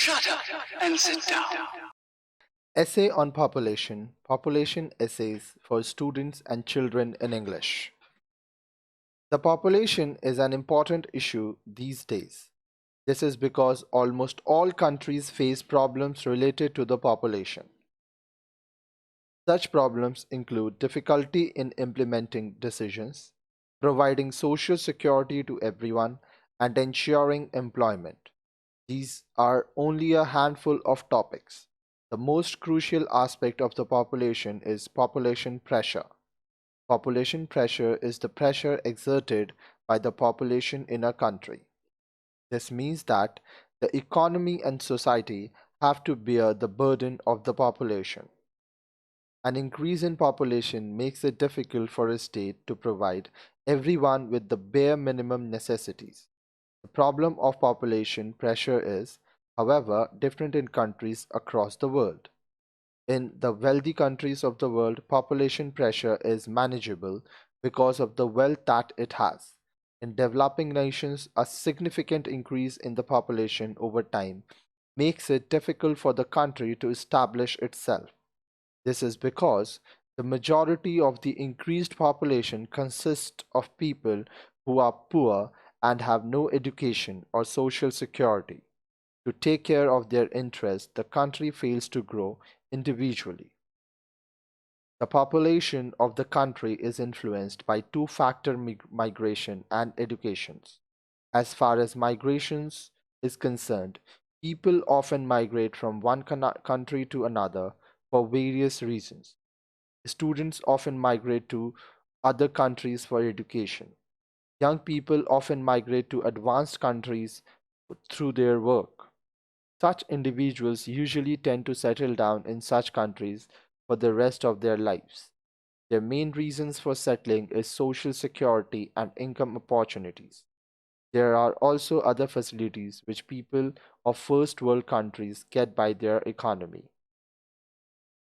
Shut up and sit down. Essay on Population, Population Essays for Students and Children in English. The population is an important issue these days. This is because almost all countries face problems related to the population. Such problems include difficulty in implementing decisions, providing social security to everyone, and ensuring employment. These are only a handful of topics. The most crucial aspect of the population is population pressure. Population pressure is the pressure exerted by the population in a country. This means that the economy and society have to bear the burden of the population. An increase in population makes it difficult for a state to provide everyone with the bare minimum necessities. The problem of population pressure is, however, different in countries across the world. In the wealthy countries of the world, population pressure is manageable because of the wealth that it has. In developing nations, a significant increase in the population over time makes it difficult for the country to establish itself. This is because the majority of the increased population consists of people who are poor and have no education or social security. To take care of their interests, the country fails to grow individually. The population of the country is influenced by two-factor migration and educations. As far as migrations is concerned, people often migrate from one country to another for various reasons. Students often migrate to other countries for education. Young people often migrate to advanced countries through their work. Such individuals usually tend to settle down in such countries for the rest of their lives. Their main reasons for settling is social security and income opportunities. There are also other facilities which people of first world countries get by their economy.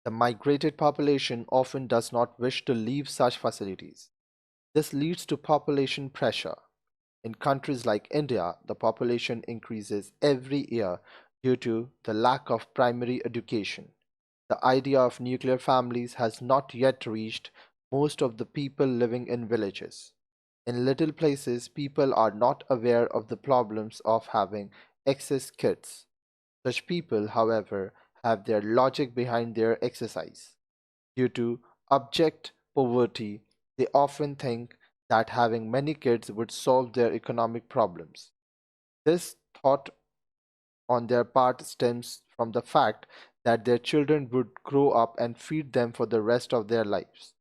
The migrated population often does not wish to leave such facilities. This leads to population pressure. In countries like India, the population increases every year due to the lack of primary education. The idea of nuclear families has not yet reached most of the people living in villages. In little places, people are not aware of the problems of having excess kids. Such people, however, have their logic behind their exercise. Due to abject poverty, they often think that having many kids would solve their economic problems. This thought on their part stems from the fact that their children would grow up and feed them for the rest of their lives.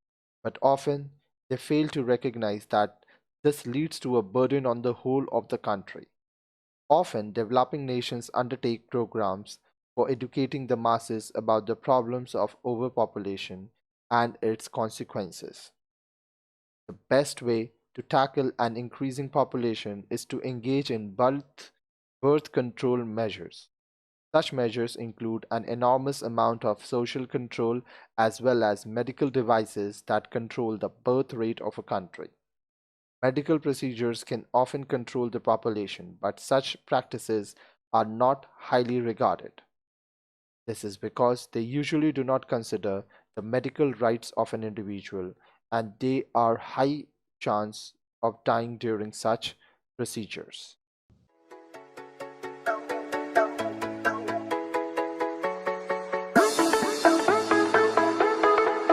But often they fail to recognize that this leads to a burden on the whole of the country. Often, developing nations undertake programs for educating the masses about the problems of overpopulation and its consequences. The best way to tackle an increasing population is to engage in birth control measures. Such measures include an enormous amount of social control as well as medical devices that control the birth rate of a country. Medical procedures can often control the population, but such practices are not highly regarded. This is because they usually do not consider the medical rights of an individual and they are high chance of dying during such procedures.